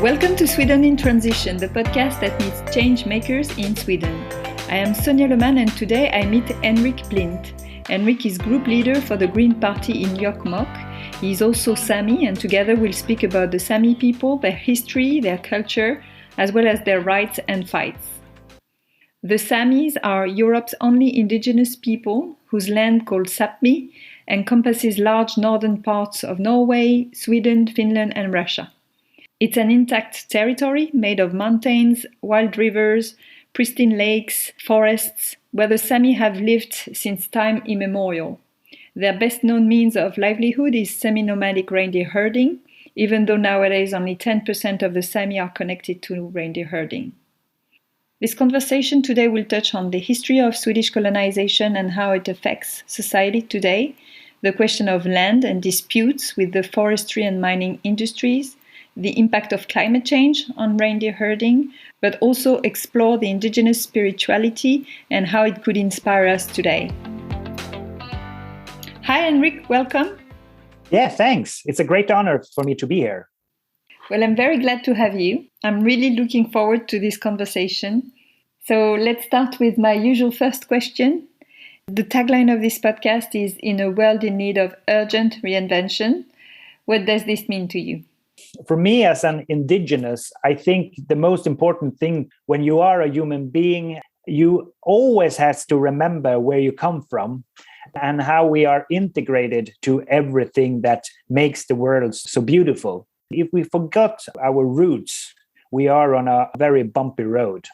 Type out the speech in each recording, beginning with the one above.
Welcome to Sweden in Transition, the podcast that meets change makers in Sweden. I am Sonia Leman and today I meet Henrik BLIND. Henrik is group leader for the Green Party in Jokkmokk. He is also Sami, and together we'll speak about the Sami people, their history, their culture, as well as their rights and fights. The Samis are Europe's only indigenous people whose land, called Sámi, encompasses large northern parts of Norway, Sweden, Finland and Russia. It's an intact territory made of mountains, wild rivers, pristine lakes, forests, where the Sami have lived since time immemorial. Their best known means of livelihood is semi-nomadic reindeer herding, even though nowadays only 10% of the Sami are connected to reindeer herding. This conversation today will touch on the history of Swedish colonization and how it affects society today, the question of land and disputes with the forestry and mining industries, the impact of climate change on reindeer herding, but also explore the indigenous spirituality and how it could inspire us today. Hi, Henrik, welcome. Yeah, thanks. It's a great honor for me to be here. Well, I'm very glad to have you. I'm really looking forward to this conversation. So let's start with my usual first question. The tagline of this podcast is "In a world in need of urgent reinvention." What does this mean to you? For me, as an indigenous, I think the most important thing when you are a human being, you always have to remember where you come from and how we are integrated to everything that makes the world so beautiful. If we forgot our roots, we are on a very bumpy road.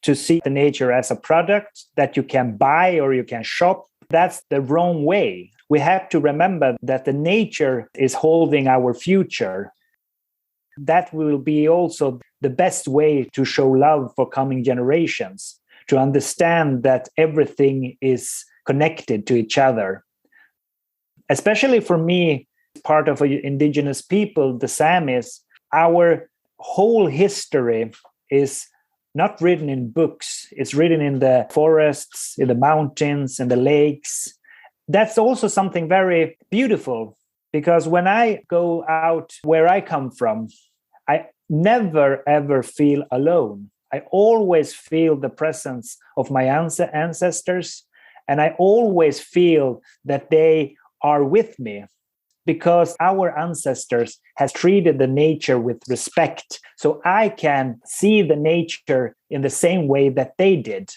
To see the nature as a product that you can buy or you can shop, that's the wrong way. We have to remember that the nature is holding our future. That will be also the best way to show love for coming generations, to understand that everything is connected to each other. Especially for me, part of indigenous people, the Samis, our whole history is not written in books. It's written in the forests, in the mountains, in the lakes. That's also something very beautiful. Because when I go out where I come from, I never, ever feel alone. I always feel the presence of my ancestors, and I always feel that they are with me because our ancestors has treated the nature with respect. So I can see the nature in the same way that they did.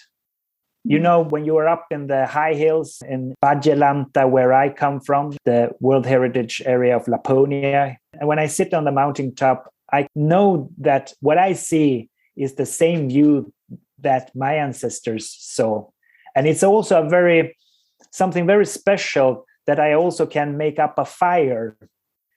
You know, when you are up in the high hills in Bajelanta, where I come from, the World Heritage Area of Laponia, and when I sit on the mountaintop, I know that what I see is the same view that my ancestors saw. And it's also something very special that I also can make up a fire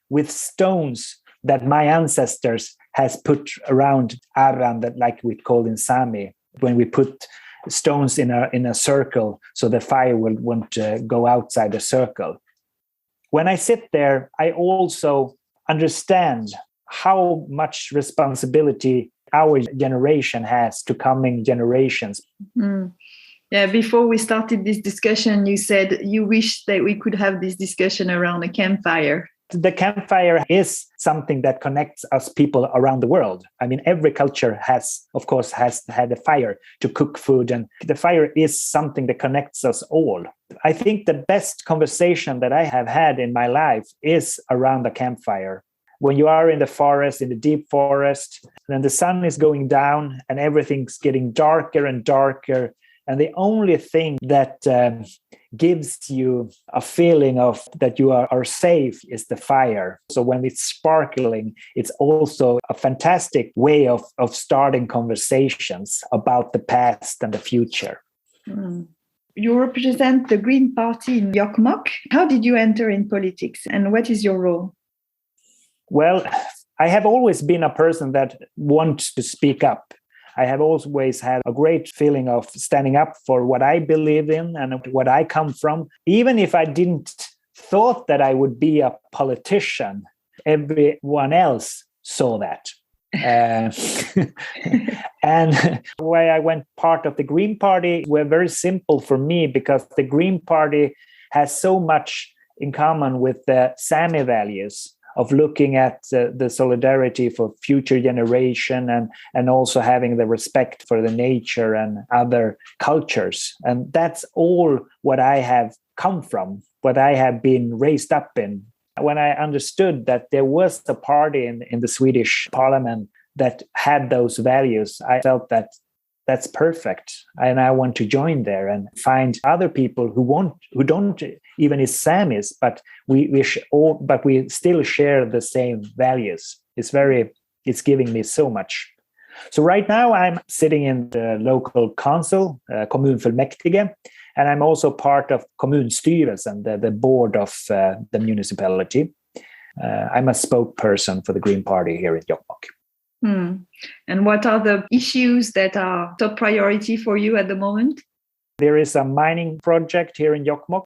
with stones that my ancestors has put around Aran, that like we call in Sámi, when we put stones in a circle so the fire won't go outside the circle. When I sit there, I also understand how much responsibility our generation has to coming generations. Mm. Yeah, before we started this discussion, you said you wish that we could have this discussion around a campfire. The campfire is something that connects us people around the world. I mean, every culture has had a fire to cook food, and the fire is something that connects us all. I think the best conversation that I have had in my life is around the campfire. When you are in the forest, in the deep forest, then the sun is going down and everything's getting darker and darker. And the only thing that gives you a feeling of that you are safe is the fire. So when it's sparkling, it's also a fantastic way of starting conversations about the past and the future. Mm. You represent the Green Party in Jokkmokk. How did you enter in politics and what is your role? Well, I have always been a person that wants to speak up. I have always had a great feeling of standing up for what I believe in and what I come from. Even if I didn't thought that I would be a politician, everyone else saw that. And why I went part of the Green Party were very simple for me, because the Green Party has so much in common with the Sami values of looking at the solidarity for future generation and also having the respect for the nature and other cultures. And that's all what I have come from, what I have been raised up in. When I understood that there was a party in the Swedish parliament that had those values, I felt that that's perfect. And I want to join there and find other people who don't even is Samis, but we still share the same values. It's giving me so much. So right now I'm sitting in the local council, kommunfullmäktige, and I'm also part of kommunstyrelsen, the board of the municipality. I'm a spokesperson for the Green Party here in Jokkmokk. And what are the issues that are top priority for you at the moment? There is a mining project here in Jokkmokk,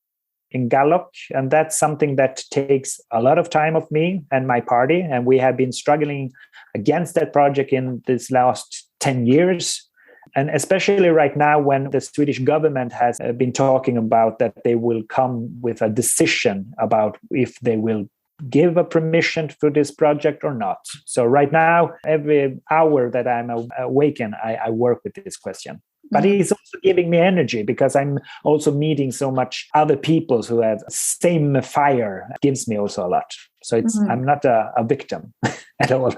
in Gallok, and that's something that takes a lot of time of me and my party. And we have been struggling against that project in this last 10 years. And especially right now, when the Swedish government has been talking about that they will come with a decision about if they will give a permission for this project or not. So right now, every hour that I'm awakened, I work with this question. But it's also giving me energy because I'm also meeting so much other people who have same fire. It gives me also a lot. So I'm not a victim at all.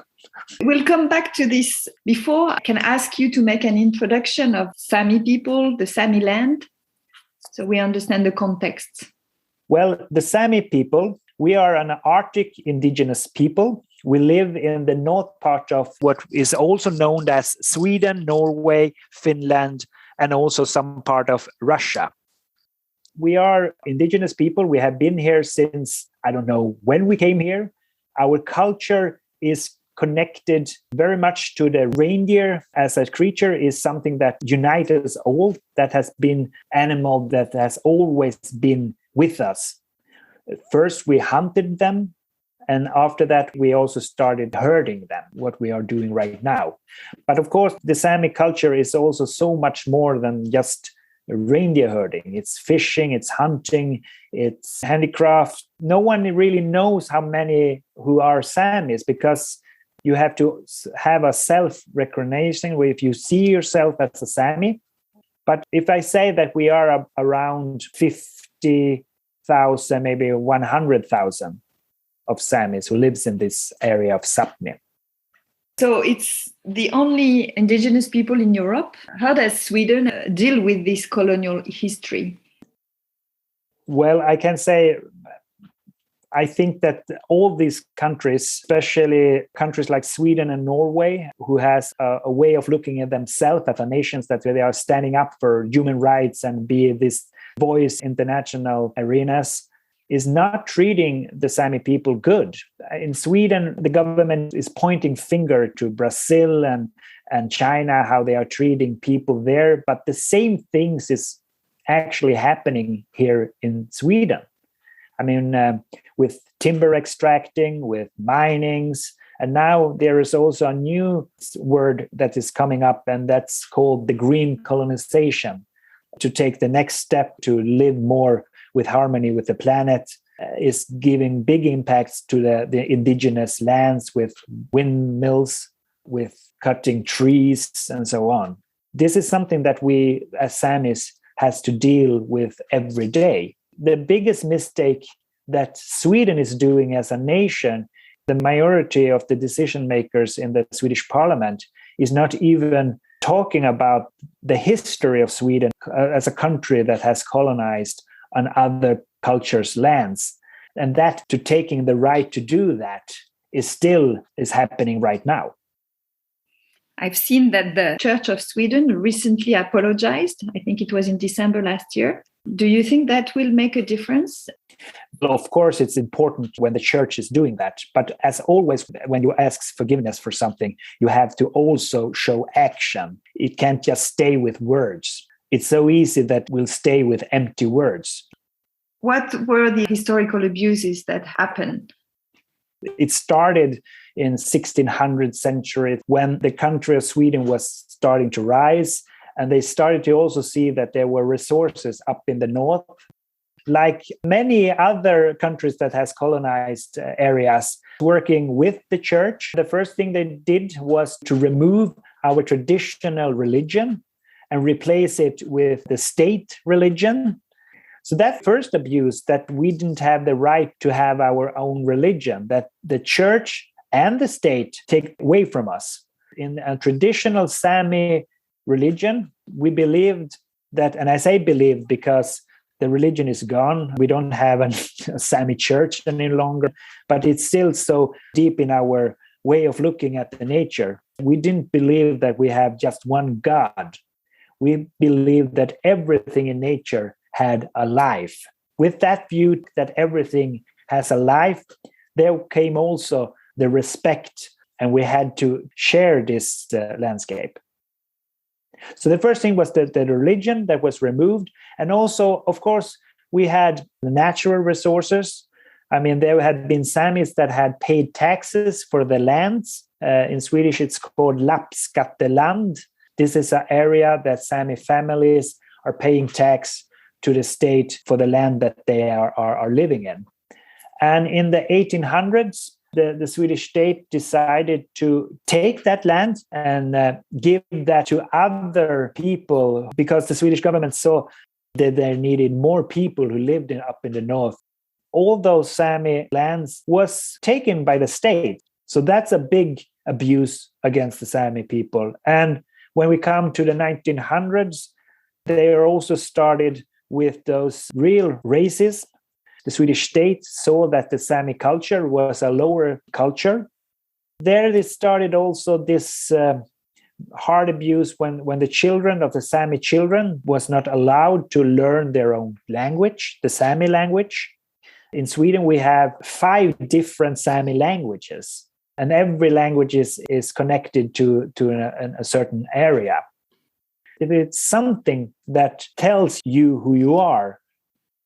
We'll come back to this. Before, I can ask you to make an introduction of Sami people, the Sami land, so we understand the context. Well, the Sami people, we are an Arctic indigenous people. We live in the north part of what is also known as Sweden, Norway, Finland, and also some part of Russia. We are indigenous people. We have been here since, I don't know when we came here. Our culture is connected very much to the reindeer as a creature, is something that unites us all, that has been animal that has always been with us. First, we hunted them. And after that, we also started herding them, what we are doing right now. But of course, the Sami culture is also so much more than just reindeer herding. It's fishing, it's hunting, it's handicraft. No one really knows how many who are Samis because you have to have a self-recognition where if you see yourself as a Sami. But if I say that we are around 50,000, maybe 100,000, of Samis who lives in this area of Sápmi. So it's the only indigenous people in Europe. How does Sweden deal with this colonial history? Well, I can say, I think that all these countries, especially countries like Sweden and Norway, who has a way of looking at themselves as a nations that they are standing up for human rights and be this voice in international arenas, is not treating the Sami people good. In Sweden, the government is pointing finger to Brazil and China, how they are treating people there. But the same things is actually happening here in Sweden. I mean, with timber extracting, with minings, and now there is also a new word that is coming up, and that's called the green colonization, to take the next step to live more with harmony with the planet, is giving big impacts to the indigenous lands with windmills, with cutting trees, and so on. This is something that we as Samis has to deal with every day. The biggest mistake that Sweden is doing as a nation, the majority of the decision makers in the Swedish parliament is not even talking about the history of Sweden as a country that has colonized on other cultures' lands. And that to taking the right to do that is happening right now. I've seen that the Church of Sweden recently apologized. I think it was in December last year. Do you think that will make a difference? Well, of course, it's important when the church is doing that. But as always, when you ask forgiveness for something, you have to also show action. It can't just stay with words. It's so easy that we'll stay with empty words. What were the historical abuses that happened? It started in 1600th century when the country of Sweden was starting to rise, and they started to also see that there were resources up in the north. Like many other countries that has colonized areas, working with the church. The first thing they did was to remove our traditional religion and replace it with the state religion. So that first abuse, that we didn't have the right to have our own religion, that the church and the state take away from us. In a traditional Sami religion, we believed that, and I say believed because the religion is gone. We don't have a Sami church any longer, but it's still so deep in our way of looking at the nature. We didn't believe that we have just one God. We believed that everything in nature had a life. With that view that everything has a life, there came also the respect, and we had to share this landscape. So the first thing was the religion that was removed. And also, of course, we had natural resources. I mean, there had been Samis that had paid taxes for the lands. In Swedish, it's called lappskatteland. This is an area that Sami families are paying tax to the state for the land that they are living in. And in the 1800s, the Swedish state decided to take that land and give that to other people, because the Swedish government saw that they needed more people who lived up in the north. All those Sami lands was taken by the state. So that's a big abuse against the Sami people. And when we come to the 1900s, they are also started with those real races. The Swedish state saw that the Sami culture was a lower culture. There it started also this hard abuse when the children of the Sami children was not allowed to learn their own language, the Sami language. In Sweden, we have 5 different Sami languages, and every language is connected to a certain area. If it's something that tells you who you are,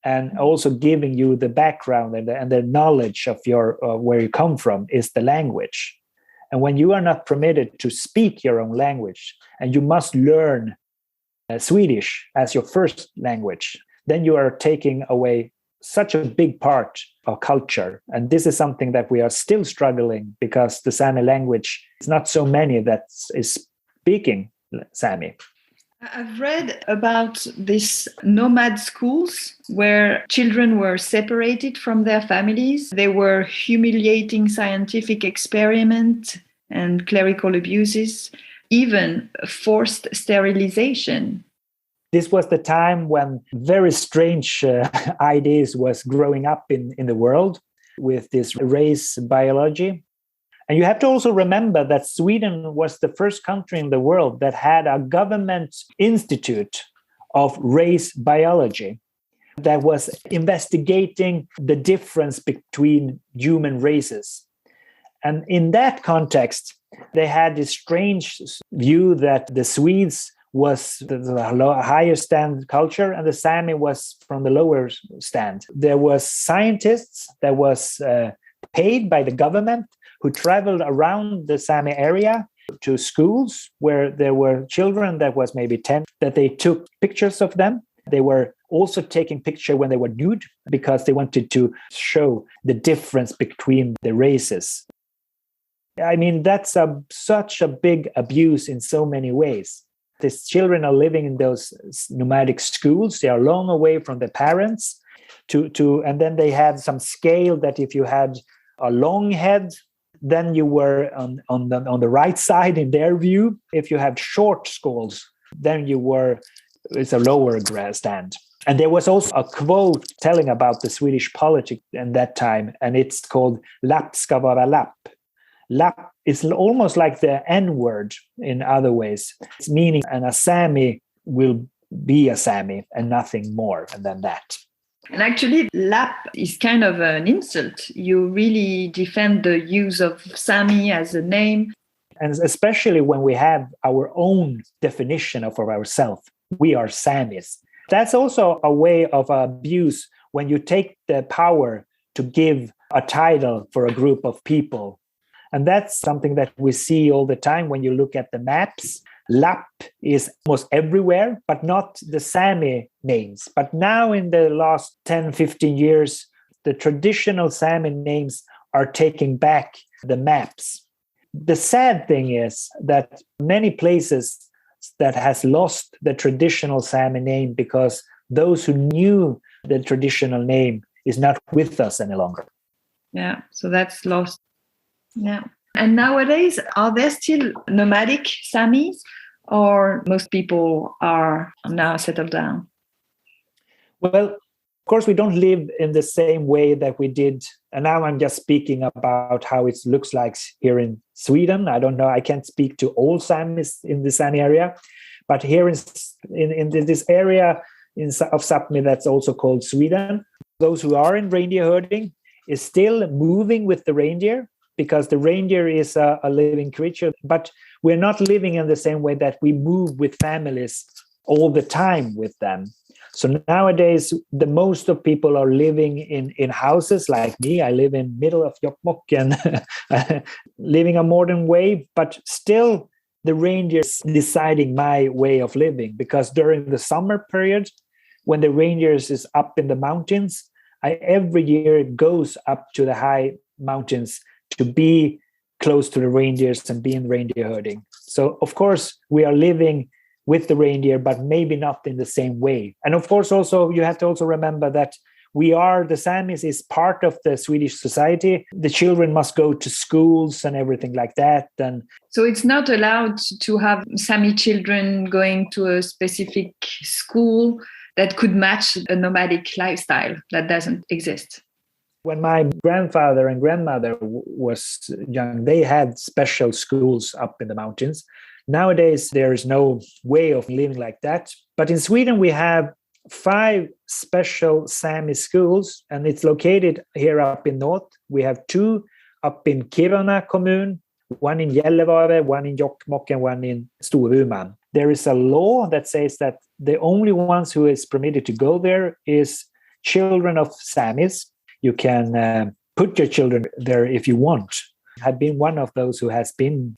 and also giving you the background and the knowledge of your where you come from, is the language. And when you are not permitted to speak your own language, and you must learn Swedish as your first language, then you are taking away such a big part of culture. And this is something that we are still struggling, because the Sami language, it's not so many that is speaking Sami. I've read about these nomad schools where children were separated from their families. They were humiliating scientific experiments and clerical abuses, even forced sterilization. This was the time when very strange ideas was growing up in the world with this race biology. And you have to also remember that Sweden was the first country in the world that had a government institute of race biology that was investigating the difference between human races. And in that context, they had this strange view that the Swedes was the higher stand culture and the Sami was from the lower stand. There was scientists that was paid by the government who traveled around the Sami area to schools where there were children that was maybe 10, that they took pictures of them. They were also taking pictures when they were nude, because they wanted to show the difference between the races. I mean, that's such a big abuse in so many ways. These children are living in those nomadic schools. They are long away from their parents. And then they had some scale that if you had a long head, then you were on the right side in their view. If you had short skulls, then it's a lower stand. And there was also a quote telling about the Swedish politics in that time, and it's called "Lapp ska vara lapp." Lapp is almost like the N-word in other ways. It's meaning a Sami will be a Sami and nothing more than that. And actually, Lapp is kind of an insult. You really defend the use of Sami as a name. And especially when we have our own definition of ourselves, we are Samis. That's also a way of abuse when you take the power to give a title for a group of people. And that's something that we see all the time when you look at the maps. Lapp is almost everywhere, but not the Sami names. But now in the last 10, 15 years, the traditional Sami names are taking back the maps. The sad thing is that many places that has lost the traditional Sami name because those who knew the traditional name is not with us any longer. Yeah, so that's lost. Yeah. And nowadays, are there still nomadic Samis, or most people are now settled down? Well, of course, we don't live in the same way that we did. And now I'm just speaking about how it looks like here in Sweden. I don't know. I can't speak to all Samis in the Sami area. But here in this area of Sápmi that's also called Sweden, those who are in reindeer herding is still moving with the reindeer because the reindeer is a living creature. But we're not living in the same way that we move with families all the time with them. So nowadays, the most of people are living in houses like me. I live in middle of Jokkmokk and living a modern way, but still the reindeer is deciding my way of living, because during the summer period, when the reindeers is up in the mountains, I every year goes up to the high mountains to be close to the reindeers and be in reindeer herding. So of course we are living with the reindeer, but maybe not in the same way. And of course, also you have to also remember that the Samis is part of the Swedish society. The children must go to schools and everything like that. And so it's not allowed to have Sami children going to a specific school that could match a nomadic lifestyle that doesn't exist. When my grandfather and grandmother was young, they had special schools up in the mountains. Nowadays, there is no way of living like that. But in Sweden, we have 5 special Sami schools, and it's located here up in north. We have 2 up in Kiruna commune, 1 in Gällivare, 1 in Jokkmokk, and 1 in Storuman. There is a law that says that the only ones who is permitted to go there is children of Samis. You can put your children there if you want. I've been one of those who has been.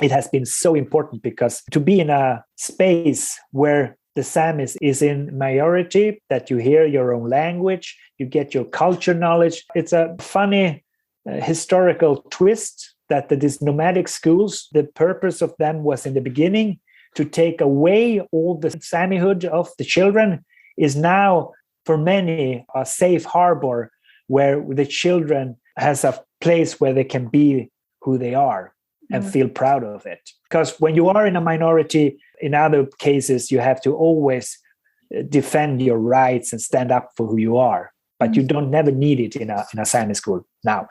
It has been so important because to be in a space where the Samis is in majority, that you hear your own language, you get your culture knowledge. It's a funny historical twist that these nomadic schools, the purpose of them was in the beginning to take away all the Samihood of the children, is now for many a safe harbor where the children has a place where they can be who they are and feel proud of it. Because when you are in a minority, in other cases, you have to always defend your rights and stand up for who you are. But you don't never need it in a Sami school now.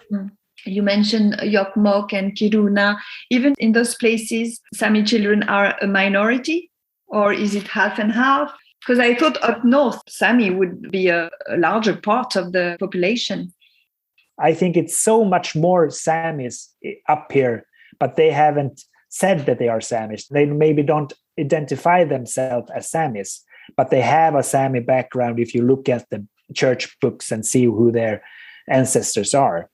You mentioned Jokkmokk and Kiruna. Even in those places, Sami children are a minority, or is it half and half? Because I thought up north, Sami would be a larger part of the population. I think it's so much more Samis up here, but they haven't said that they are Samis. They maybe don't identify themselves as Samis, but they have a Sami background if you look at the church books and see who their ancestors are.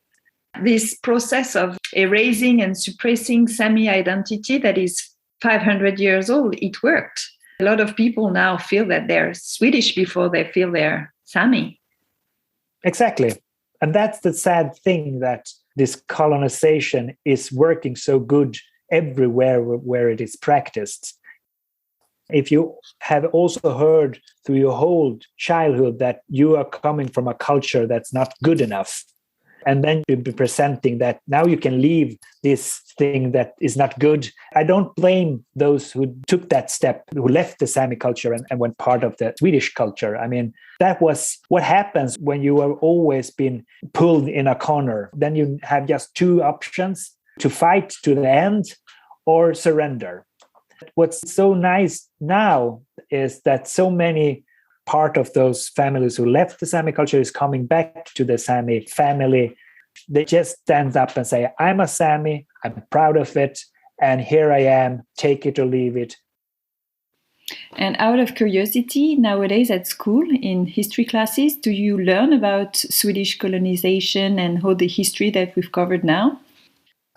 This process of erasing and suppressing Sami identity that is 500 years old, it worked. A lot of people now feel that they're Swedish before they feel they're Sami. Exactly. And that's the sad thing, that this colonization is working so good everywhere where it is practiced. If you have also heard through your whole childhood that you are coming from a culture that's not good enough, and then you'll be presenting that now you can leave this thing that is not good. I don't blame those who took that step, who left the Sami culture and went part of the Swedish culture. I mean, that was what happens when you have always been pulled in a corner. Then you have just 2 options: to fight to the end or surrender. What's so nice now is that so many part of those families who left the Sami culture is coming back to the Sami family. They just stand up and say, I'm a Sami, I'm proud of it, and here I am, take it or leave it. And out of curiosity, nowadays at school, in history classes, do you learn about Swedish colonization and all the history that we've covered now?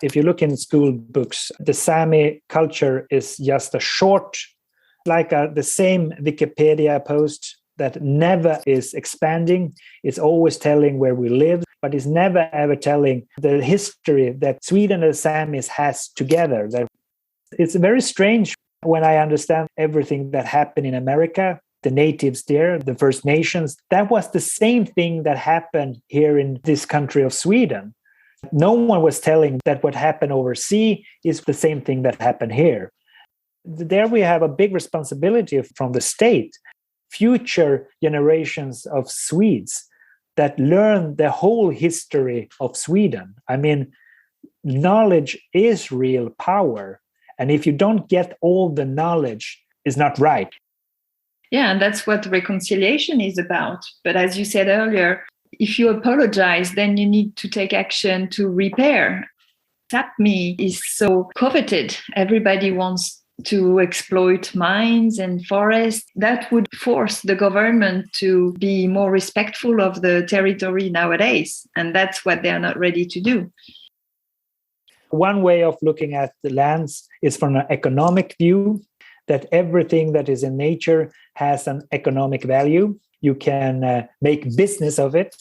If you look in school books, the Sami culture is just a short, like the same Wikipedia post that never is expanding. It's always telling where we live. but is never ever telling the history that Sweden and Samis has together. That it's very strange when I understand everything that happened in America, the natives there, the First Nations. That was the same thing that happened here in this country of Sweden. No one was telling that what happened overseas is the same thing that happened here. There we have a big responsibility from the state, future generations of Swedes that learn the whole history of Sweden. I mean, knowledge is real power. And if you don't get all the knowledge, it's not right. Yeah, and that's what reconciliation is about. But as you said earlier, if you apologize, then you need to take action to repair. Sápmi is so coveted. Everybody wants to exploit mines and forests. That would force the government to be more respectful of the territory nowadays. And that's what they are not ready to do. One way of looking at the lands is from an economic view, that everything that is in nature has an economic value. You can make business of it.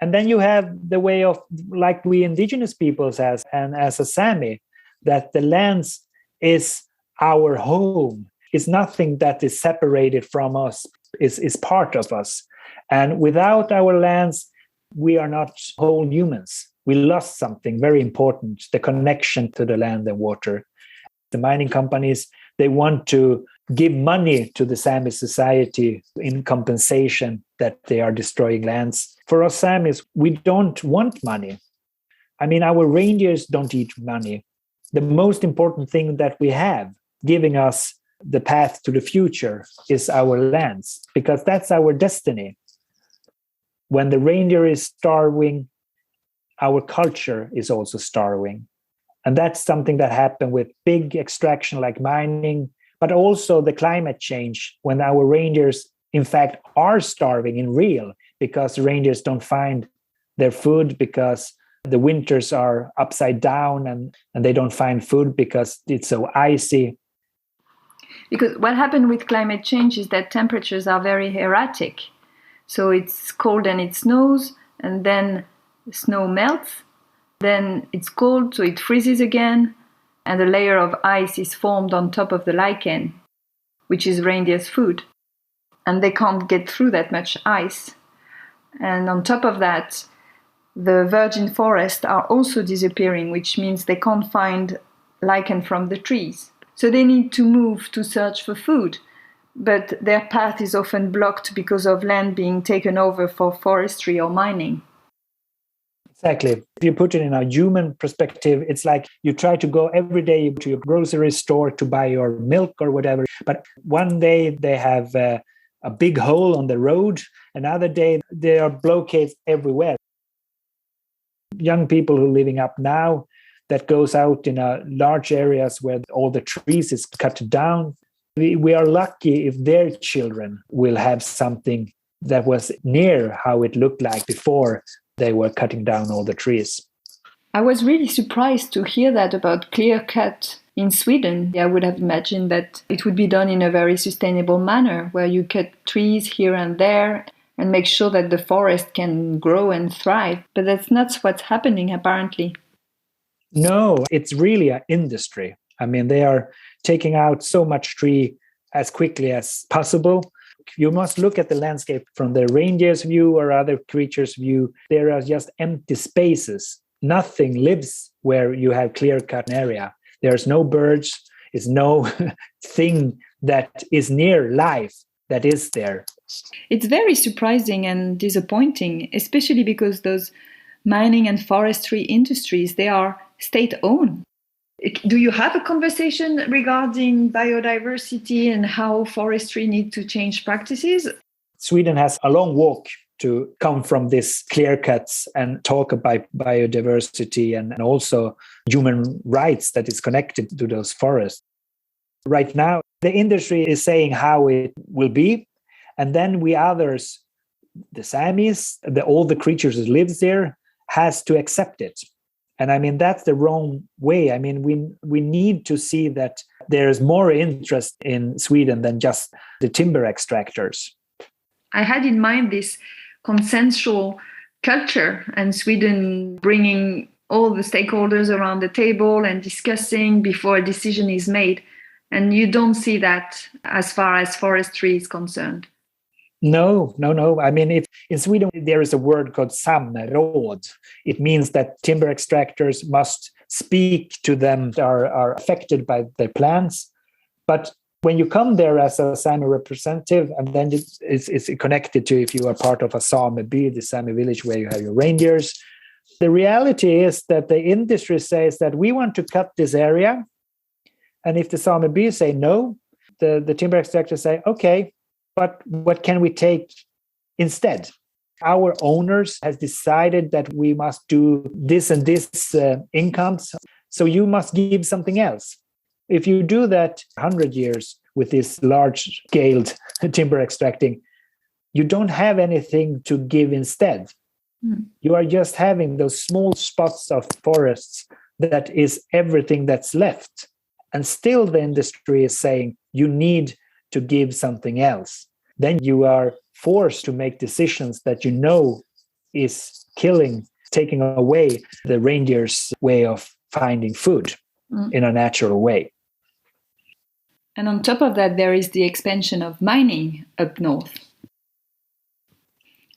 And then you have the way of, like we indigenous peoples has, and as a Sami, that the lands is our home. It's nothing that is separated from us, is part of us. And without our lands, we are not whole humans. We lost something very important, the connection to the land and water. The mining companies, they want to give money to the Sami society in compensation that they are destroying lands. For us Samis, we don't want money. I mean, our reindeers don't eat money. The most important thing that we have, giving us the path to the future, is our lands, because that's our destiny. When the reindeer is starving, our culture is also starving. And that's something that happened with big extraction like mining, but also the climate change, when our reindeers, in fact, are starving in real, because reindeers don't find their food because the winters are upside down and they don't find food because it's so icy. Because what happened with climate change is that temperatures are very erratic. So it's cold and it snows, and then snow melts, then it's cold, so it freezes again, and a layer of ice is formed on top of the lichen, which is reindeer's food. And they can't get through that much ice. And on top of that, the virgin forests are also disappearing, which means they can't find lichen from the trees. So they need to move to search for food, but their path is often blocked because of land being taken over for forestry or mining. Exactly. If you put it in a human perspective, it's like you try to go every day to your grocery store to buy your milk or whatever. But one day they have a big hole on the road. Another day there are blockades everywhere. Young people who are living up now that goes out in large areas where all the trees is cut down. We are lucky if their children will have something that was near how it looked like before they were cutting down all the trees. I was really surprised to hear that about clear cut in Sweden. I would have imagined that it would be done in a very sustainable manner, where you cut trees here and there and make sure that the forest can grow and thrive. But that's not what's happening, apparently. No, it's really an industry. I mean, they are taking out so much tree as quickly as possible. You must look at the landscape from the reindeer's view or other creatures' view. There are just empty spaces. Nothing lives where you have clear-cut area. There's no birds. It's no thing that is near life that is there. It's very surprising and disappointing, especially because those mining and forestry industries, they are state-owned. Do you have a conversation regarding biodiversity and how forestry need to change practices? Sweden has a long walk to come from this clear cuts and talk about biodiversity and also human rights that is connected to those forests. Right now, the industry is saying how it will be. And then we others, the Samis, all the creatures that live there, has to accept it. And I mean, that's the wrong way. I mean, we need to see that there's more interest in Sweden than just the timber extractors. I had in mind this consensual culture and Sweden bringing all the stakeholders around the table and discussing before a decision is made. And you don't see that as far as forestry is concerned. No. I mean, in Sweden, there is a word called samråd. It means that timber extractors must speak to them that are affected by their plans. But when you come there as a Sami representative, and then it's connected to if you are part of a Sámi by, the Sami village where you have your reindeers, the reality is that the industry says that we want to cut this area. And if the Sámi by say no, the timber extractors say, okay, but what can we take instead? Our owners has decided that we must do this and this incomes, so you must give something else. If you do that 100 years with this large-scale timber extracting, you don't have anything to give instead. You are just having those small spots of forests that is everything that's left. And still the industry is saying you need to give something else. Then you are forced to make decisions that you know is taking away the reindeer's way of finding food in a natural way. And on top of that, there is the expansion of mining up north.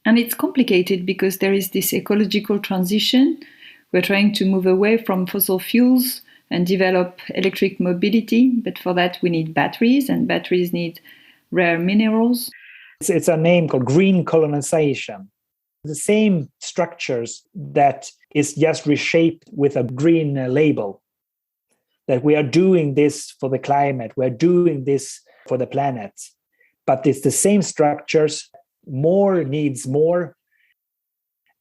And it's complicated because there is this ecological transition. We're trying to move away from fossil fuels and develop electric mobility. But for that, we need batteries, and batteries need rare minerals. It's a name called green colonization. The same structures that is just reshaped with a green label. That we are doing this for the climate, we're doing this for the planet. But it's the same structures, more needs more.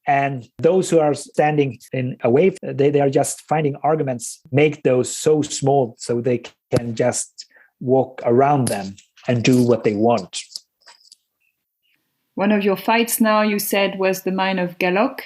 And those who are standing in away, they are just finding arguments, make those so small so they can just walk around them and do what they want. One of your fights now, you said, was the mine of Jokkmokk.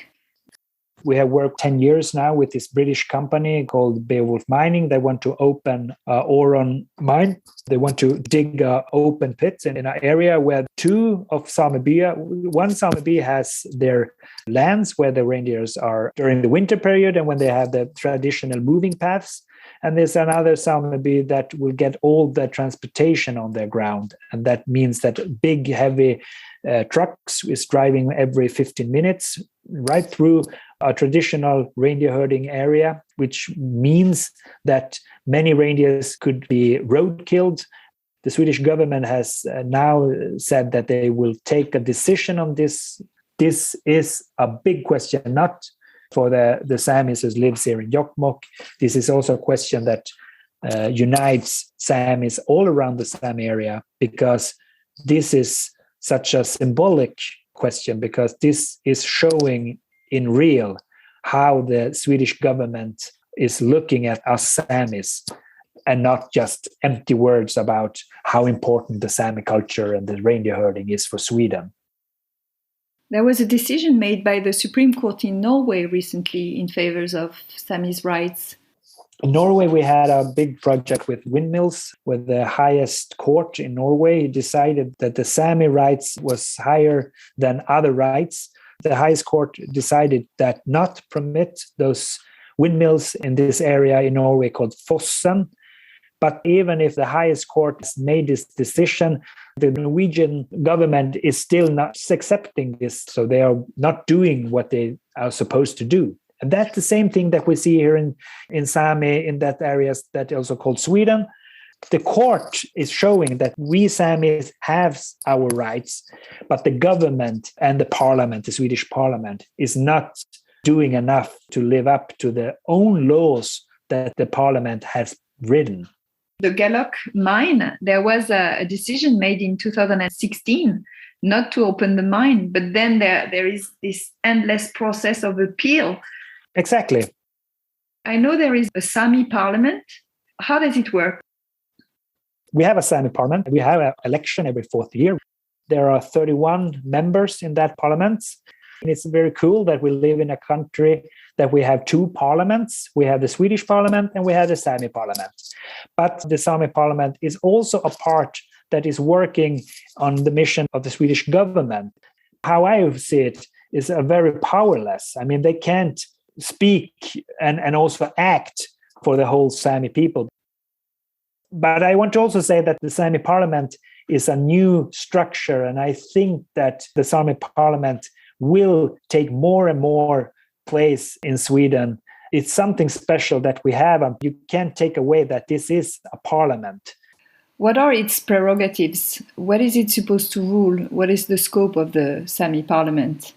We have worked 10 years now with this British company called Beowulf Mining. They want to open Oron mine. They want to dig open pits in an area where two of Sámi by, one Sámi by has their lands where the reindeers are during the winter period and when they have the traditional moving paths. And there's another Sámi by that will get all the transportation on their ground. And that means that big, heavy trucks is driving every 15 minutes right through a traditional reindeer herding area, which means that many reindeers could be road killed. The Swedish government has now said that they will take a decision on this. This is a big question, not for the Samis who lives here in Jokkmokk. This is also a question that unites Samis all around the Sami area, because this is such a symbolic question, because this is showing in real how the Swedish government is looking at us Samis, and not just empty words about how important the Sami culture and the reindeer herding is for Sweden. There was a decision made by the Supreme Court in Norway recently in favor of Sami's rights. In Norway, we had a big project with windmills, where the highest court in Norway decided that the Sami rights was higher than other rights. The highest court decided that not permit those windmills in this area in Norway called Fossen. But even if the highest court has made this decision, the Norwegian government is still not accepting this. So they are not doing what they are supposed to do. And that's the same thing that we see here in Sami, in that areas that also called Sweden. The court is showing that we Samis have our rights, but the government and the parliament, the Swedish parliament, is not doing enough to live up to their own laws that the parliament has written. The Jokkmokk mine, there was a decision made in 2016 not to open the mine, but then there is this endless process of appeal. Exactly. I know there is a Sami parliament. How does it work? We have a Sami parliament. We have an election every fourth year. There are 31 members in that parliament. And it's very cool that we live in a country that we have two parliaments. We have the Swedish parliament and we have the Sami parliament. But the Sami parliament is also a part that is working on the mission of the Swedish government. How I see it is very powerless. I mean, they can't speak and also act for the whole Sami people. But I want to also say that the Sami parliament is a new structure, and I think that the Sami parliament will take more and more place in Sweden. It's something special that we have, and you can't take away that this is a parliament. What are its prerogatives? What is it supposed to rule? What is the scope of the Sami parliament?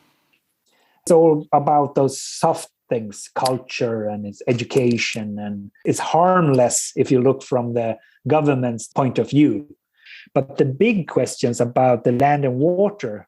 It's all about those soft things, culture and its education, and it's harmless if you look from the government's point of view. But the big questions about the land and water,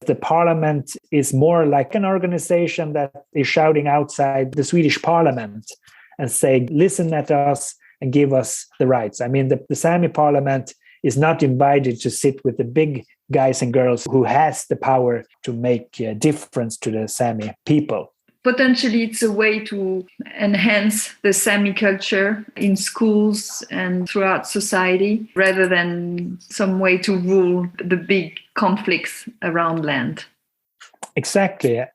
the parliament is more like an organization that is shouting outside the Swedish parliament and saying, listen at us and give us the rights. I mean, the Sami parliament is not invited to sit with the big guys and girls who has the power to make a difference to the Sami people. Potentially, it's a way to enhance the Sami culture in schools and throughout society, rather than some way to rule the big conflicts around land. Exactly.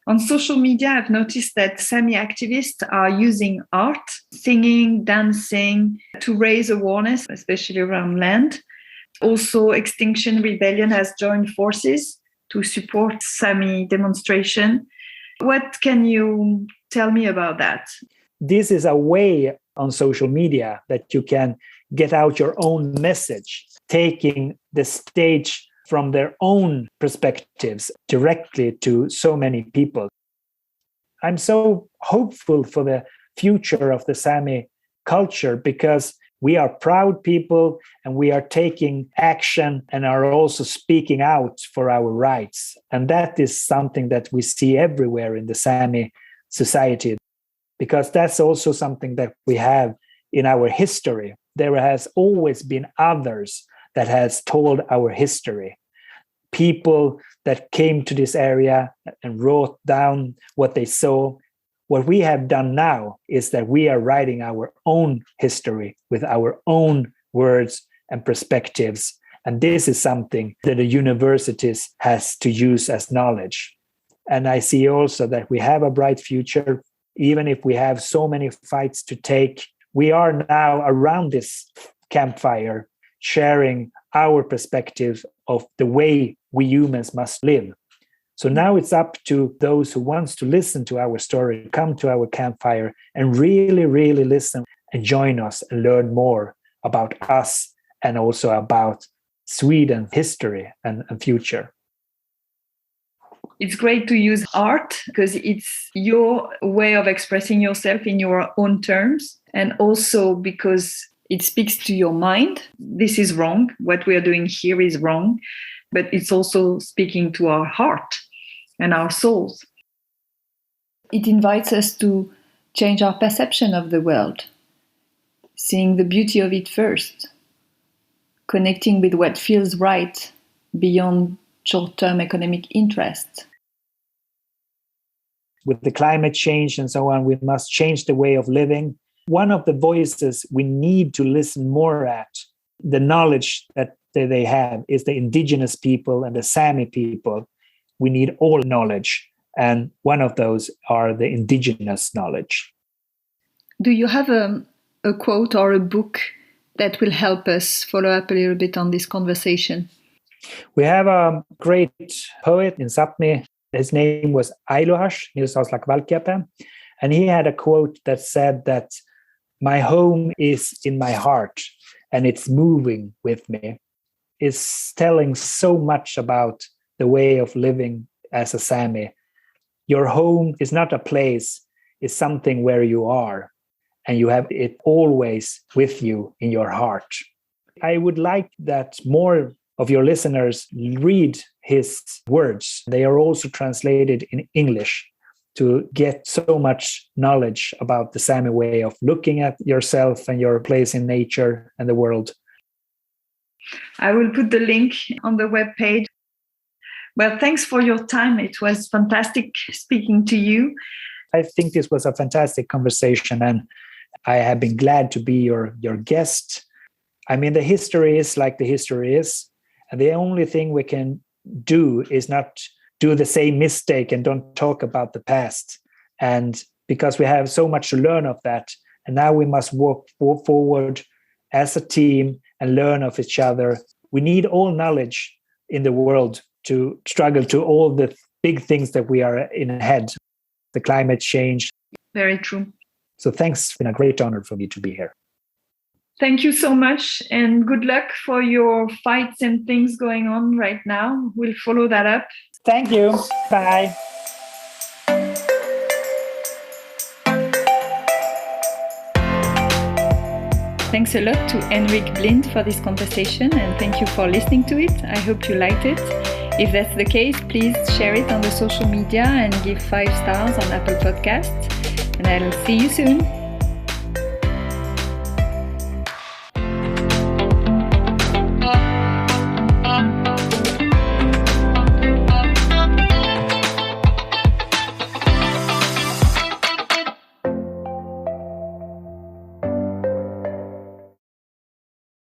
On social media, I've noticed that Sami activists are using art, singing, dancing to raise awareness, especially around land. Also, Extinction Rebellion has joined forces to support Semidemonstration. What can you tell me about that? This is a way on social media that you can get out your own message, taking the stage from their own perspectives directly to so many people. I'm so hopeful for the future of the Sami culture because we are proud people and we are taking action and are also speaking out for our rights. And that is something that we see everywhere in the Sami society, because that's also something that we have in our history. There has always been others that has told our history. People that came to this area and wrote down what they saw. What we have done now is that we are writing our own history with our own words and perspectives. And this is something that the universities has to use as knowledge. And I see also that we have a bright future, even if we have so many fights to take. We are now around this campfire, sharing our perspective of the way we humans must live. So now it's up to those who wants to listen to our story, come to our campfire and really, really listen and join us and learn more about us and also about Sweden's history and future. It's great to use art because it's your way of expressing yourself in your own terms, and also because it speaks to your mind. This is wrong. What we are doing here is wrong, but it's also speaking to our heart and our souls. It invites us to change our perception of the world, seeing the beauty of it first, connecting with what feels right beyond short-term economic interest. With the climate change and so on, we must change the way of living. One of the voices we need to listen more at, the knowledge that they have, is the indigenous people and the Sami people. We need all knowledge, and one of those are the indigenous knowledge. Do you have a quote or a book that will help us follow up a little bit on this conversation? We have a great poet in Sápmi. His name was Ailuhash, and he had a quote that said that my home is in my heart and it's moving with me. It's telling so much about the way of living as a Sami. Your home is not a place, it's something where you are, and you have it always with you in your heart. I would like that more of your listeners read his words. They are also translated in English to get so much knowledge about the Sami way of looking at yourself and your place in nature and the world. I will put the link on the webpage. Well, thanks for your time. It was fantastic speaking to you. I think this was a fantastic conversation, and I have been glad to be your guest. I mean, the history is like the history is, and the only thing we can do is not do the same mistake and don't talk about the past. And because we have so much to learn of that, and now we must walk forward as a team and learn of each other. We need all knowledge in the world to struggle to all the big things that we are in ahead, the climate change. Very true. So thanks. It's been a great honor for me to be here. Thank you so much, and good luck for your fights and things going on right now. We'll follow that up. Thank you. Bye. Thanks a lot to Henrik BLIND for this conversation, and thank you for listening to it. I hope you liked it. If that's the case, please share it on the social media and give 5 stars on Apple Podcasts. And I'll see you soon.